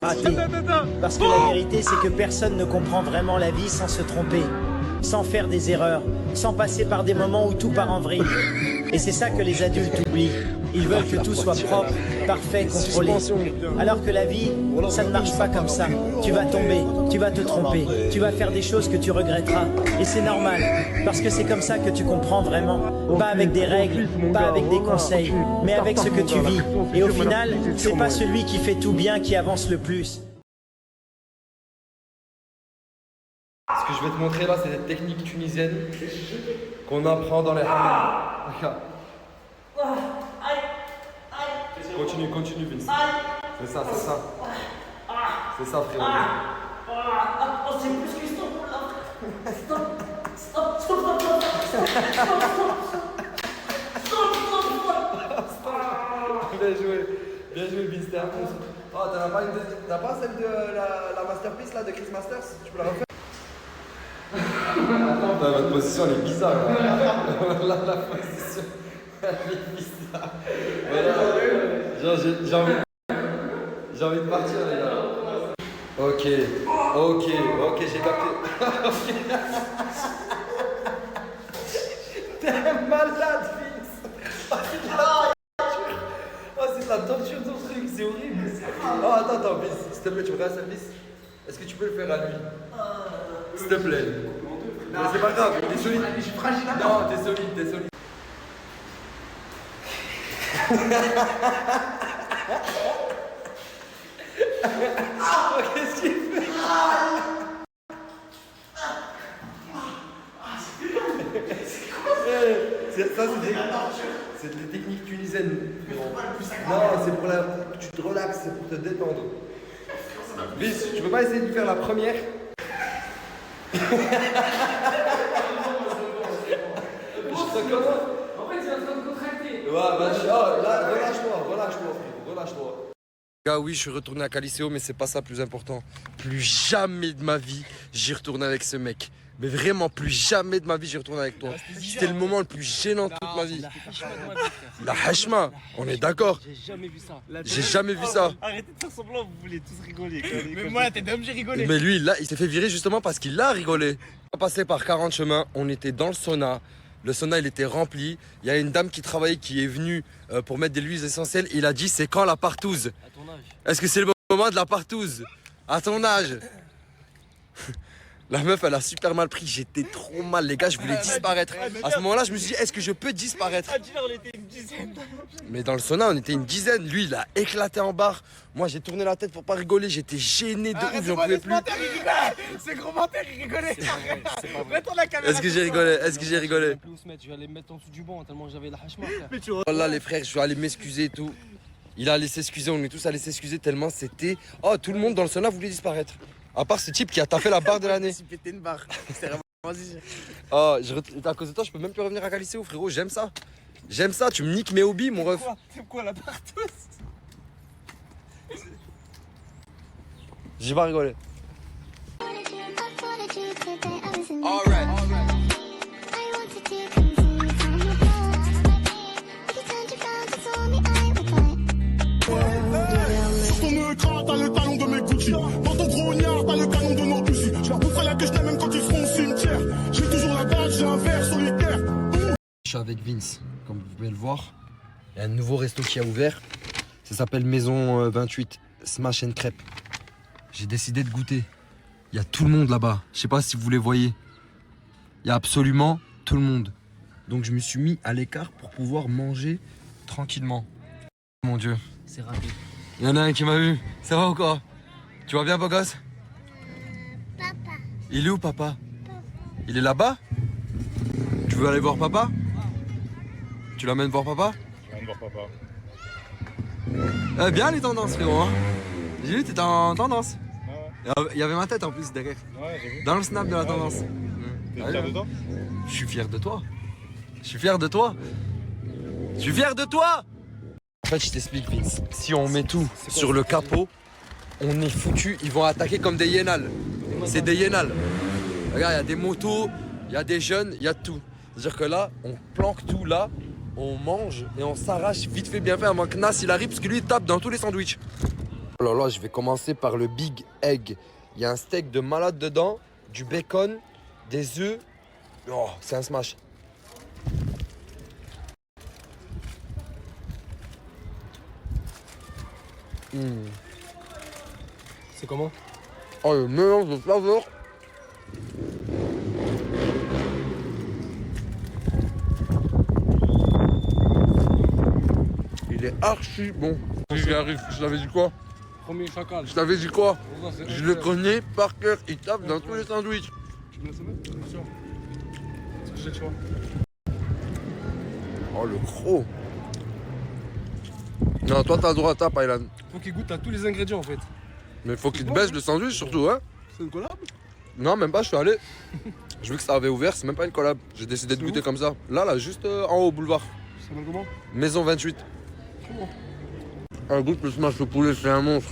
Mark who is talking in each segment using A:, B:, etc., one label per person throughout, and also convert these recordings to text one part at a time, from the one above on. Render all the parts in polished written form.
A: raté. Parce que la vérité, c'est que personne ne comprend vraiment la vie sans se tromper, sans faire des erreurs, sans passer par des moments où tout part en vrille. Et c'est ça que les adultes oublient. Ils veulent que tout soit propre, parfait, contrôlé. Alors que la vie, ça ne marche pas comme ça. Tu vas tomber, tu vas te tromper, tu vas faire des choses que tu regretteras. Et c'est normal, parce que c'est comme ça que tu comprends vraiment. Pas avec des règles, pas avec des conseils, mais avec ce que tu vis. Et au final, c'est pas celui qui fait tout bien qui avance le plus.
B: Ce que je vais te montrer là, c'est des techniques tunisiennes qu'on apprend dans les hammams. Regarde. Continue, continue, Vince. C'est ça, c'est ça. C'est ça, frérot.
C: Oh, c'est plus que stop là. Stop.
B: Bien joué, Vince, t'es un monstre. Oh, t'as pas celle de la masterpiece là de Chris Masters? Tu peux la refaire? Attends, votre position elle est bizarre là. La position elle est bizarre. Voilà. J'ai envie de partir les gars. Ok, j'ai capté. T'es malade, Vince. Oh, c'est de la torture ton truc, c'est horrible. Oh, attends, Vince, s'il te plaît, tu me fais un service? Est-ce que tu peux le faire à lui? S'il te plaît. Non, c'est pas grave, t'es solide.
C: Je suis fragile là.
B: Non, t'es solide. Qu'est-ce qu'il fait? C'est des techniques tunisiennes. Non, c'est pour que tu te relaxes, c'est pour te détendre. Vince, tu peux pas essayer de faire la première? Je recommence.
C: En fait, c'est en train de contracter.
B: Ouais, là, relâche-toi. Gars, oui, je suis retourné à Caliseo, mais c'est pas ça le plus important. Plus jamais de ma vie, j'y retourne avec ce mec. Mais vraiment, plus jamais de ma vie, j'y retourne avec toi. C'était le moment le plus gênant de toute ma vie. La hachma, on est d'accord? J'ai jamais vu ça.
D: Arrêtez de faire semblant, vous voulez tous rigoler.
C: Mais moi, la tête d'homme, j'ai rigolé.
B: Mais lui, là, il s'est fait virer justement parce qu'il a rigolé. On a passé par 40 chemins, on était dans le sauna. Le sauna, il était rempli. Il y a une dame qui travaillait, qui est venue pour mettre des huiles essentielles. Il a dit, c'est quand la partouze?
D: À ton âge.
B: Est-ce que c'est le moment de la partouze? À ton âge? La meuf, elle a super mal pris. J'étais trop mal, les gars. Je voulais disparaître. À ce moment-là, je me suis dit, est-ce que je peux disparaître?
D: À Diller, on était une dizaine.
B: Mais dans le sauna, on était une dizaine. Lui, il a éclaté en barre. Moi, j'ai tourné la tête pour pas rigoler. J'étais gêné de ouf, j'en pouvais plus.
C: Il rigolait. C'est gros menteur, il rigolait. Retourne la caméra.
B: Est-ce que j'ai rigolé? Je
D: vais aller me mettre en dessous du banc tellement j'avais la hachma.
B: Oh là, les frères, je vais aller m'excuser et tout. Il a allé s'excuser, on est tous allés s'excuser tellement c'était... Oh, tout le monde dans le sauna voulait disparaître. À part ce type qui a taffé la barre de l'année.
C: Je pété une barre. C'est vraiment... Vas-y.
B: Oh, à cause de toi, je peux même plus revenir à Caliseo, frérot. J'aime ça. J'aime ça, tu me niques mes hobbies, mon ref.
D: C'est quoi la partouze?
B: J'ai pas rigolé.
E: Sur ton écran, t'as le talon de mes Gucci. Dans ton grognard, t'as le canon de nos Gucci. Je leur boufferai la queue, même quand ils seront au cimetière. J'ai toujours la dalle, j'ai un verre solitaire.
B: Je suis avec Vince, comme vous pouvez le voir. Il y a un nouveau resto qui a ouvert. Ça s'appelle Maison 28, Smash and Crêpes. J'ai décidé de goûter. Il y a tout le monde là-bas. Je sais pas si vous les voyez. Il y a absolument tout le monde. Donc je me suis mis à l'écart pour pouvoir manger tranquillement. Mon Dieu.
D: C'est raté.
B: Il y en a un qui m'a vu. Ça va ou quoi? Tu vas bien, beau gosse?
F: Papa.
B: Il est où, papa? Il est là-bas? Tu veux aller voir papa? Tu l'emmènes voir papa?
E: Je viens de voir papa.
B: Bien les tendances, frérot. Hein. J'ai vu, t'étais en tendance.
E: Ah
B: Il y avait ma tête en plus derrière.
E: ouais, j'ai vu.
B: Dans le snap de la tendance.
E: T'es fier de toi?
B: Je suis fier de toi. Je suis fier de toi. Je suis fier de toi. En fait, je t'explique, Vince. Si on met tout sur le capot, on est foutu. Ils vont attaquer comme des hyénales. C'est des hyénales. Regarde, il y a des motos, il y a des jeunes, il y a tout. C'est-à-dire que là, on planque tout là, on mange et on s'arrache vite fait bien fait avant que Nas il arrive parce que lui il tape dans tous les sandwichs. Alors là, je vais commencer par le Big Egg. Il y a un steak de malade dedans, du bacon, des œufs. Oh, c'est un smash.
D: C'est comment?
B: Oh, le mélange de saveurs. Il est archi bon. J'y arrive, je t'avais dit quoi?
D: Premier chacal.
B: Je t'avais dit quoi?
D: C'est
B: Je le connais par cœur, il tape dans tous les sandwichs.
D: Tu me laisses mettre? Bien sûr. C'est ce que j'ai, tu vois.
B: Oh, le croc. Non, toi t'as le droit à tape, Aylan.
D: Faut qu'il goûte à tous les ingrédients en fait.
B: Mais faut qu'il te baisse le sandwich surtout, hein?
D: C'est une collab?
B: Non, même pas, je suis allé. Je vu que ça avait ouvert, c'est même pas une collab. J'ai décidé de
D: C'est
B: goûter
D: où?
B: comme ça. Là, juste en haut au boulevard.
D: Ça s'appelle comment?
B: Maison 28.
D: Comment?
B: Un goût le smash au poulet, c'est un monstre.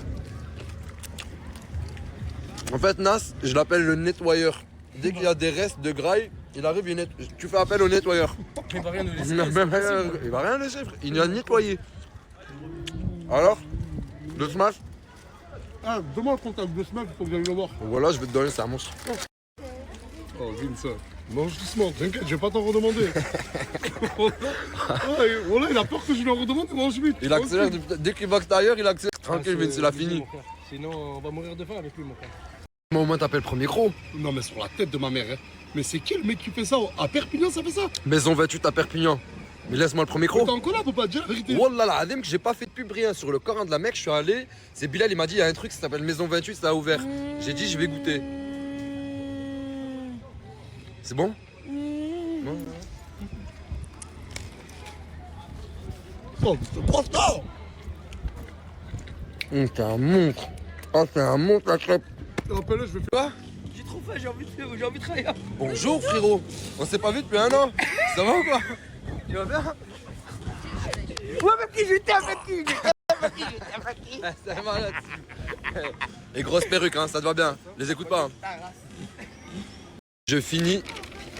B: En fait, Nas, je l'appelle le nettoyeur. Dès qu'il y a des restes de graille, il arrive, tu fais appel au nettoyeur.
D: Il va rien nous laisser.
B: Il va rien laisser, frère. Il a nettoyé. Alors, le smash,
C: Ah, demande le contact de Smash, il faut que j'aille le voir.
B: voilà, je vais te donner, c'est un monstre.
C: Oh, Vince, mange doucement, t'inquiète, je vais pas t'en redemander. Voilà, il a peur que je lui en redemande, il mange vite.
B: Il accélère, dès qu'il va extérieur, il accélère. Tranquille,
D: Ah,
B: Vince, il a fini.
D: Sinon, on va mourir de faim avec lui, mon frère.
B: Moi, au moins, t'appelles premier gros.
C: Non, mais sur la tête de ma mère, hein. Mais c'est qui le mec qui fait ça? À Perpignan, ça fait ça?
B: Maison 28 à Perpignan. Mais laisse-moi le premier
C: T'es
B: gros.
C: en collab ou pas? Dis la vérité.
B: Wallah la adem que j'ai pas fait de pub rien sur le Coran de la Mecque, je suis allé, c'est Bilal, il m'a dit il y a un truc, ça s'appelle Maison 28, ça a ouvert. J'ai dit je vais goûter. C'est bon? Non.
C: Oh, c'est trop fort.
B: C'est un monstre. Oh, c'est un monstre la crêpe.
C: Rappelle-le, je vais faire.
B: Quoi?
D: J'ai trop faim, j'ai envie de travailler.
B: Bonjour frérot. On s'est pas vu depuis un an. Ça va ou quoi? Tu vas bien?
D: Ouais, avec qui j'étais, avec qui?
B: Ah, c'est un malade. Et grosse perruque, hein, ça te va bien. Les écoute pas. Hein. Je finis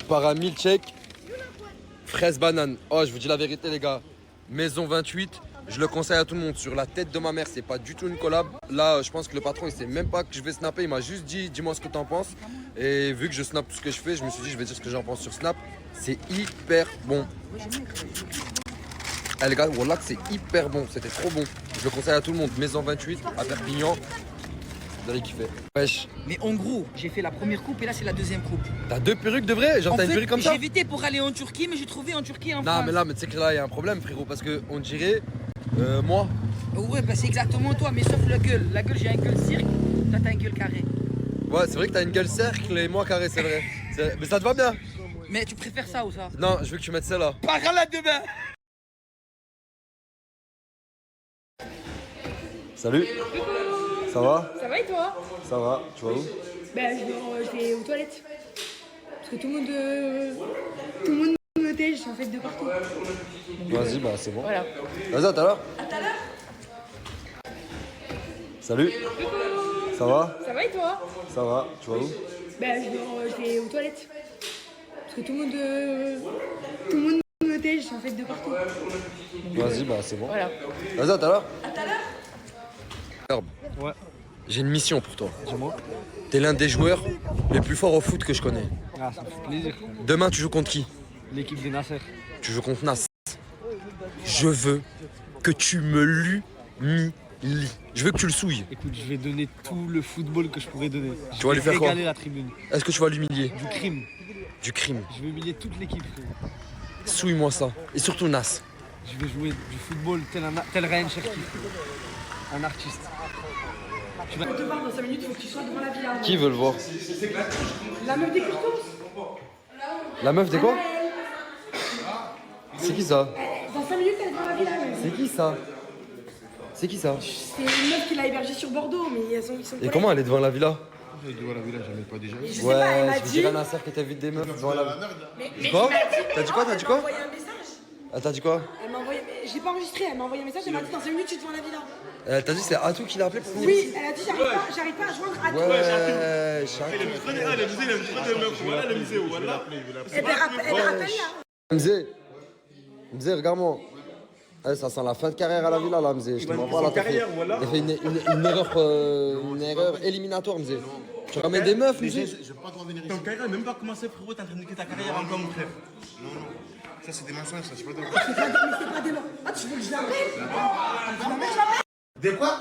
B: par un milkshake fraise banane. Oh, je vous dis la vérité, les gars. Maison 28, je le conseille à tout le monde. Sur la tête de ma mère, c'est pas du tout une collab. Là, je pense que le patron, il sait même pas que je vais snapper. Il m'a juste dit, dis-moi ce que t'en penses. Et vu que je snap tout ce que je fais, je me suis dit, je vais dire ce que j'en pense sur Snap. C'est hyper bon. Ah, les gars, voilà que c'est hyper bon. C'était trop bon. Je le conseille à tout le monde. Maison 28 à Perpignan. Vous allez kiffer. Wesh,
G: Mais en gros, j'ai fait la première coupe et là c'est la deuxième coupe.
B: t'as deux perruques de vrai? Genre,
G: En
B: t'as une
G: fait,
B: perruque comme ça?
G: j'ai évité pour aller en Turquie, mais j'ai trouvé en Turquie en
B: Non,
G: France.
B: mais là, mais tu sais que là, il y a un problème, frérot. Parce que on dirait, moi,
G: Ouais, bah c'est exactement toi, mais sauf la gueule. La gueule, j'ai un gueule cirque, toi t'as un gueule carré.
B: ouais, c'est vrai que t'as une gueule cercle et moi carré, c'est vrai. Mais ça te va bien?
G: Mais tu préfères ça ou ça?
B: Non, je veux que tu mettes celle-là.
G: Par là demain.
B: Salut. Ça va?
H: Ça va et toi?
B: Ça va. Tu vas où?
H: Ben je vais aux toilettes. Parce que tout le monde me tège en fait de partout.
B: Vas-y, bah c'est bon.
H: Voilà.
B: Vas-y, à tout à l'heure.
H: À tout à l'heure.
B: Salut. Ça va?
H: Ça va et toi?
B: Ça va. Tu vas où?
H: Ben je vais aux toilettes. Parce que tout le monde me tège en fait de partout.
B: Vas-y, bah c'est bon.
H: Voilà.
B: Vas-y, à tout à l'heure.
H: À tout à l'heure.
B: Herbe,
D: Ouais.
B: j'ai une mission pour toi.
D: Dis-moi.
B: T'es l'un des joueurs les plus forts au foot que je connais.
D: Ah, ça me fait plaisir.
B: Demain, tu joues contre qui?
D: L'équipe des Nasser.
B: Tu joues contre Nas. Je veux que tu me l'humilies. Je veux que tu le souilles.
D: Écoute, je vais donner tout le football que je pourrais donner.
B: Tu vas lui faire quoi?
D: Régaler la tribune.
B: Est-ce que tu vas l'humilier?
D: Du crime.
B: Du crime.
D: Je vais humilier toute l'équipe. frérot.
B: Souille-moi ça. Et surtout Nas.
D: Je vais jouer du football tel Ryan Cherki. Un artiste.
H: Je te parle dans 5 minutes, il faut que tu sois devant la villa.
B: Qui veut le voir?
H: La meuf des custos.
B: La meuf des quoi? C'est qui ça?
H: Dans 5 minutes, elle est devant la villa.
B: C'est qui ça? C'est qui ça?
H: C'est une meuf qui l'a hébergée sur Bordeaux, mais ils sont
B: Et comment elle est devant la villa?
C: J'ai dit, voilà, là, j'avais pas déjà.
H: Je sais pas, elle m'a
B: je
H: dit.
B: dirais à Nasser que t'invites des meufs devant la villa.
H: Mais
B: Quoi?
H: elle m'a dit-
B: T'as dit quoi? T'as dit
H: Elle
B: quoi?
H: m'a envoyé un message.
B: Ah, t'as dit quoi?
H: Elle m'a envoyé, mais je l'ai pas enregistré, elle m'a envoyé un message, elle m'a dit dans 5 minutes je suis devant la villa.
B: T'as dit c'est Atou qui l'a appelé pour venir
H: Oui,
B: ici?
H: elle a dit j'arrive pas à joindre à tout.
B: Ouais, Chakou.
H: Eh ben rappelle là.
B: Mzé, regarde-moi. Eh, ça sent la fin de carrière à la villa là, Mzé. Je te mens pas là, t'as fait,
I: voilà.
B: t'as fait une erreur éliminatoire, Mzé. Tu ramènes des meufs, Mzé.
E: J'ai pas le droit de venir ici.
I: Ton carrière n'a même pas commencé, frérot. T'es en train de niquer ta carrière encore, mon frère.
E: Non, non. Ça, c'est des mensonges, ça, j'ai pas le droit.
H: C'est pas des morts. Ah, tu veux que je l'appelle?
E: Des quoi?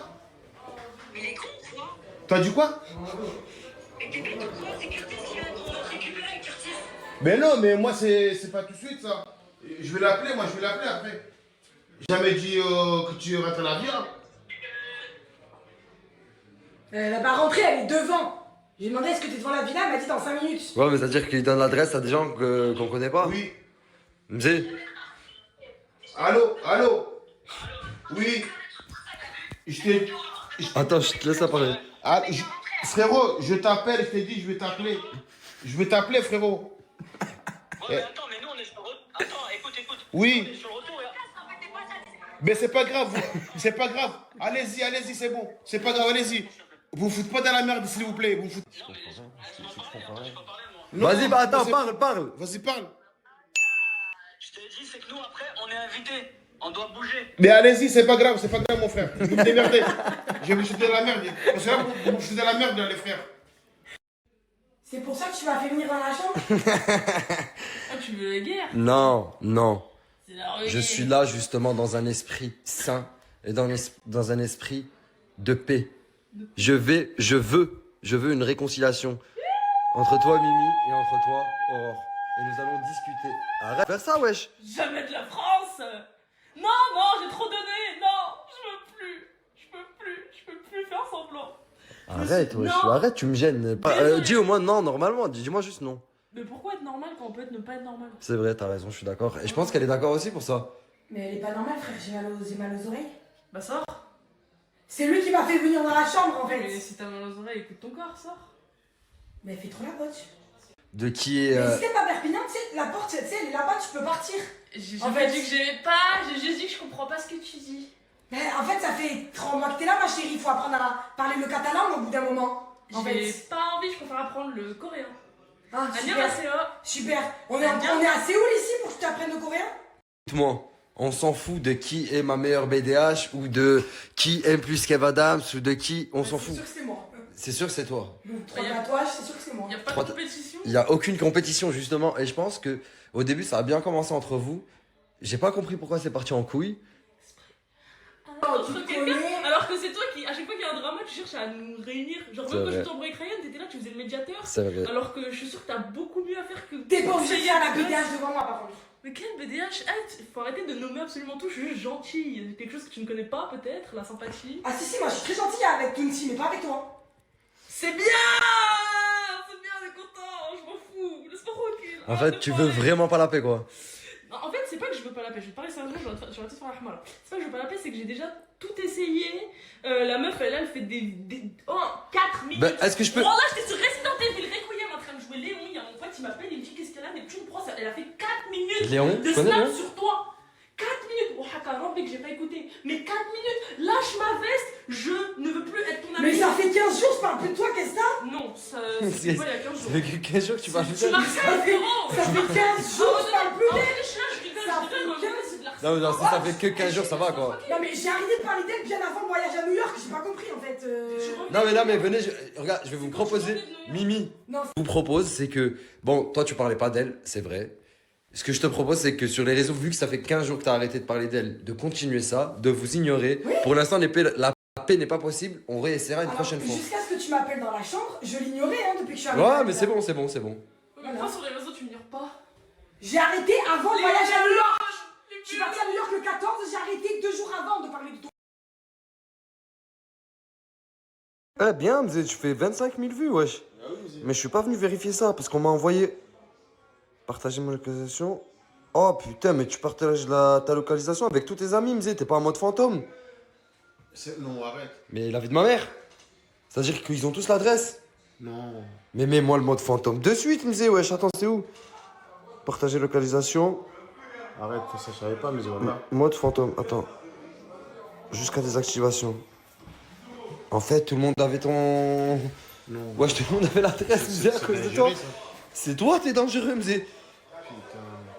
F: Il est con, quoi.
E: T'as dit quoi?
F: Mais t'es bête ou quoi? C'est Curtis qui va nous récupérer, Curtis.
E: Mais non, mais moi, c'est pas tout de suite, ça. Je vais l'appeler, moi, je vais l'appeler après. J'ai jamais dit que tu rentres à la vie, hein.
H: Elle va pas rentrer, elle est devant. J'ai demandé est-ce que t'es devant la villa, elle m'a dit dans 5 minutes.
B: Ouais, mais c'est-à-dire qu'il donne l'adresse à des gens qu'on connaît pas.
E: Oui.
B: Mzé.
E: Allô? Allô? Oui. Je t'ai...
B: Attends, je te laisse la parler.
E: Ah, frérot, je t'appelle, je t'ai dit, je vais t'appeler. Je vais t'appeler, frérot.
J: Ouais, mais attends, mais nous on est sur le retour. Attends, écoute.
E: Oui.
J: On est sur le retour, là.
E: Mais c'est pas grave, c'est pas grave. Allez-y, c'est bon. C'est pas grave, allez-y. Vous foutez pas dans la merde, s'il vous plaît. Vous foutez...
B: Vas-y, bah attends, parle.
E: Vas-y, parle.
J: Je t'ai dit, c'est que nous après, on est invités. On doit bouger.
E: Mais allez-y, c'est pas grave, mon frère. Vous me démerdez. Je vais vous shooter dans la merde. Parce que là, vous me shootez dans la merde, les frères.
H: C'est pour ça que tu m'as fait venir dans la chambre?
G: Ah, tu veux la guerre?
B: Non.
G: C'est la rue.
B: Je suis là justement dans un esprit sain et dans un esprit de paix. Je veux une réconciliation entre toi, Mimi, et entre toi, Aurore. Et nous allons discuter. Arrête de faire ça, wesh.
G: Jamais de la France. Non, j'ai trop donné. Non, je peux plus faire semblant.
B: Arrête, wesh,
G: Non.
B: arrête, tu me gênes.
G: Désolé.
B: Dis au moins non, normalement. Dis-moi juste non.
G: Mais pourquoi être normal quand on peut ne pas être normal?
B: C'est vrai, t'as raison, je suis d'accord. Et je pense qu'elle est d'accord aussi pour ça.
H: Mais elle est pas normale, frère, j'ai mal aux oreilles.
G: Bah sors.
H: C'est lui qui m'a fait venir dans la chambre, en
G: Mais
H: fait.
G: si t'as mal aux oreilles, écoute ton corps, sors.
H: Mais elle fait trop la pote.
B: De qui est.
H: Mais si t'es pas Perpignan, tu sais, la porte, tu sais, elle est là-bas, tu peux partir.
G: J'ai
H: En
G: pas
H: fait-
G: dit que j'aimais pas, j'ai juste dit que je comprends pas ce que tu dis.
H: Mais en fait, ça fait 30 mois que t'es là, ma chérie. Il faut apprendre à parler le catalan au bout d'un moment. En
G: J'ai
H: fait.
G: pas envie, je préfère apprendre le coréen.
H: Ah,
G: Annyeonghaseyo.
H: super. On est à Séoul ici pour que tu apprennes le coréen?
B: Écoute-moi, on s'en fout de qui est ma meilleure BDH ou de qui aime plus Kev Adams ou de qui. On s'en
H: C'est
B: fout.
H: sûr que c'est moi.
B: C'est sûr que c'est toi.
H: Donc, 3 tatouages, c'est sûr que c'est moi.
G: Y'a pas
B: Trois-
G: de compétition?
B: Il n'y a aucune compétition justement et je pense que au début ça a bien commencé entre vous. J'ai pas compris pourquoi c'est parti en couille.
G: Alors,
H: tu
G: entre
H: te
G: quelqu'un-
H: connais.
G: alors que c'est toi qui, à chaque fois qu'il y a un drama, tu cherches à nous réunir. Genre,
B: C'est
G: même quand
B: vrai.
G: j'étais en break Ryan, t'étais là, tu faisais le médiateur.
B: C'est vrai.
G: Alors que je suis sûre que t'as beaucoup mieux à faire que.
H: T'es pas obligé de faire la
G: BDH.
H: BDH devant moi, par contre.
G: Mais quel BDH? Arrête, faut arrêter de nommer absolument tout, je suis juste gentille. Quelque chose que tu ne connais pas, peut-être, la sympathie.
H: Ah, si, moi je suis très gentille avec Tunsi, mais pas avec toi.
G: C'est bien! C'est bien, on est content, je m'en fous. Laisse-moi tranquille.
B: En fait, tu veux vraiment pas la paix quoi.
G: Non, en fait, c'est pas que je veux pas la paix, je vais te parler sérieusement, je vais te faire la rahma. C'est pas que je veux pas la paix, c'est que j'ai déjà tout essayé. La meuf, elle fait des. Oh, 4 minutes.
B: Bah, est-ce que je peux.
G: Oh là, j'étais sur Resident Evil Requiem en train de jouer Léon. Il y a mon pote, il m'appelle, il me dit qu'est-ce qu'elle a, des tu me prends ça. Elle a fait 4 minutes
B: Léon,
G: de
B: tu connais
G: snap
B: Léon
G: sur toi. 4 minutes. Oh, Haka, Rambé que j'ai pas écouté. Mais 4 minutes, lâche ma veste, je ne veux plus être ton ami.
H: Mais ça fait 15 jours, je parle plus de toi, qu'est-ce que t'as?
G: Non, c'est pas il y a 15 jours.
B: Ça fait 15 jours que tu parles de
G: Tu
B: ça.
G: m'harcèles, frérot.
H: Ça fait 15 jours, je parle plus
G: Ah
H: d'elle.
G: ouais, je rigole,
H: Ça
G: je rigole,
H: fait
G: mais c'est de la
B: Non, mais genre, si ça fait que 15 jours, ça va quoi.
H: Non, mais j'ai arrêté de parler d'elle bien avant le voyage à New York, j'ai pas compris en fait.
B: Non, mais venez, regarde, je vais vous proposer. Mimi,
H: Non,
B: je vous propose, c'est que. Bon, toi, tu parlais pas d'elle, c'est vrai. Ce que je te propose, c'est que sur les réseaux, vu que ça fait 15 jours que t'as arrêté de parler d'elle, de continuer ça, de vous ignorer.
H: Oui.
B: Pour l'instant, la paix n'est pas possible, on réessayera une
H: alors,
B: prochaine fois.
H: jusqu'à ce que tu m'appelles dans la chambre, je l'ignorais hein, depuis que je suis arrivée.
B: Ouais, mais c'est bon, c'est bon, c'est bon.
G: Mais moi, sur les réseaux, tu m'ignores pas.
H: J'ai arrêté avant le voyage à New York.
G: Les
H: Je suis partie à New York le 14, j'ai arrêté 2 jours avant de parler de toi.
B: Eh bien, tu fais 25 000 vues, wesh. Mais je suis pas venu vérifier ça parce qu'on m'a envoyé. Partager ma localisation. Oh putain, mais tu partages ta localisation avec tous tes amis, Mzé, t'es pas en mode fantôme.
E: Non, arrête.
B: Mais la vie de ma mère. C'est-à-dire qu'ils ont tous l'adresse.
E: Non.
B: Mais mets-moi le mode fantôme de suite, Mzé, wesh, attends, c'est où? Partager localisation.
E: Arrête, ça je savais pas, mais voilà.
B: Mode fantôme, attends. Jusqu'à désactivation. En fait, tout le monde avait ton.
E: Non.
B: Wesh, tout le monde avait l'adresse, Mzé, à cause de toi. C'est toi, t'es dangereux, Mzé.
E: Putain.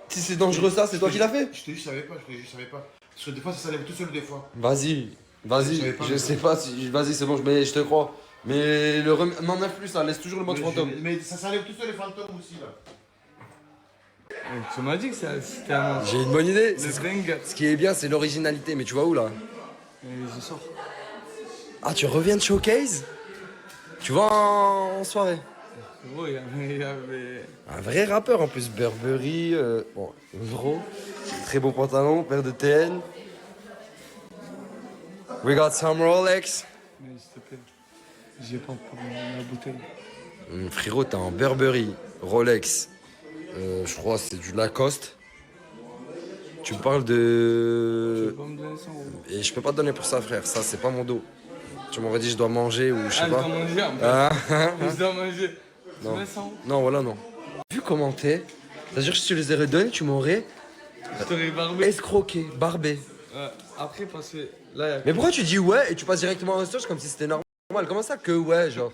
B: Si c'est dangereux ça, c'est toi qui l'as fait.
E: Je te dis, je savais pas, je savais pas.
I: Parce que des fois, ça s'enlève tout seul, des fois.
B: Vas-y,
I: Je
B: vas-y,
I: savais pas,
B: je
I: mais-
B: sais pas si. Vas-y, c'est bon, je te crois. Mais n'enlève plus ça, laisse toujours le mode fantôme.
I: Mais ça s'enlève tout seul, les fantômes aussi, là.
D: Tu m'as dit que c'était un.
B: J'ai une bonne idée.
D: Le banger.
B: Ce qui est bien, c'est l'originalité. Mais tu vas où là?
D: Je sors.
B: Ah, tu reviens de Showcase? Tu vas en soirée?
D: Gros, il y avait.
B: Un vrai rappeur en plus, Burberry, bon, gros, très beau pantalon, paire de TN. We got some Rolex.
D: Mais s'il te plaît, j'ai pas pour la bouteille.
B: Frérot, t'as un Burberry, Rolex, je crois que c'est du Lacoste. Tu me parles
D: Tu
B: de...
D: vas me donner 100 euros.
B: Et je peux pas te donner pour ça, frère, ça c'est pas mon dos. Tu m'aurais dit je dois manger ou je sais
D: Ah, je
B: pas.
D: dois manger en fait.
B: Ah,
D: Je dois manger. Tu
B: Non.
D: mets 100 euros.
B: non, voilà, non. Vu comment t'es, c'est-à-dire que si tu les aurais donnés, tu m'aurais
D: Je t'aurais barbé.
B: escroqué, barbé.
D: Après, parce que là,
B: Mais pourquoi tu dis ouais et tu passes directement en resto comme si c'était normal? Comment ça que ouais, genre?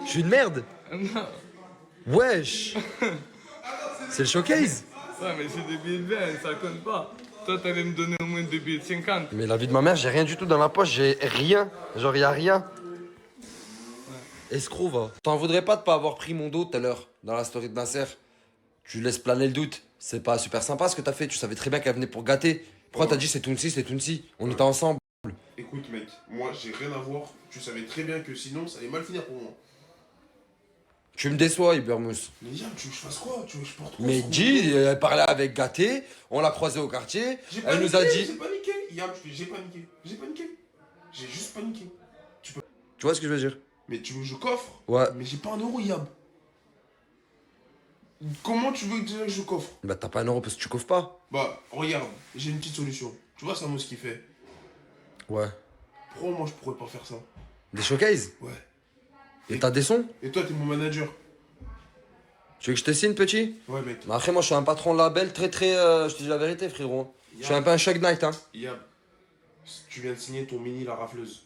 B: Je suis une merde.
D: non.
B: Wesh. C'est le showcase.
D: Ouais, mais c'est des billets de 20, ça compte pas. Toi, t'allais me donner au moins des billets de 50.
B: Mais la vie de ma mère, j'ai rien du tout dans la poche, j'ai rien. Genre, y a rien. Escroc, va. T'en voudrais pas de pas avoir pris mon dos tout à l'heure dans la story de Nasser? Tu laisses planer le doute. C'est pas super sympa ce que t'as fait. Tu savais très bien qu'elle venait pour gâter. Pourquoi t'as dit c'est Tounsi, c'est Tounsi? On était ensemble.
C: Écoute, mec, moi, j'ai rien à voir. Tu savais très bien que sinon, ça allait mal finir pour moi.
B: Tu me déçois, Ibermous.
C: Mais Yam, tu veux que je fasse quoi? Tu veux que je porte quoi?
B: Mais
C: sur mon
B: dis,
C: dos
B: elle parlait avec Gâté, on l'a croisée au quartier,
C: J'ai
B: elle nous a
C: paniqué,
B: dit.
C: J'ai paniqué. Yam, j'ai paniqué. J'ai paniqué. J'ai juste paniqué.
B: Tu vois ce que je veux dire?
C: Mais tu veux que je coffre?
B: Ouais.
C: Mais j'ai pas un euro, Yam. Comment tu veux que je coffre?
B: Bah t'as pas un euro parce que tu coffres pas.
C: Bah, regarde, j'ai une petite solution. Tu vois, Samo, ce qu'il fait.
B: Ouais.
C: Pourquoi moi, je pourrais pas faire ça?
B: Des showcases?
C: Ouais.
B: Et t'as des sons?
C: Et toi, t'es mon manager.
B: Tu veux que je te signe, petit?
C: Ouais, mec.
B: Mais après, moi, je suis un patron de label très, je te dis la vérité, frérot. Je suis un peu un Shug Knight, hein.
C: Yam, tu viens de signer ton mini La Rafleuse.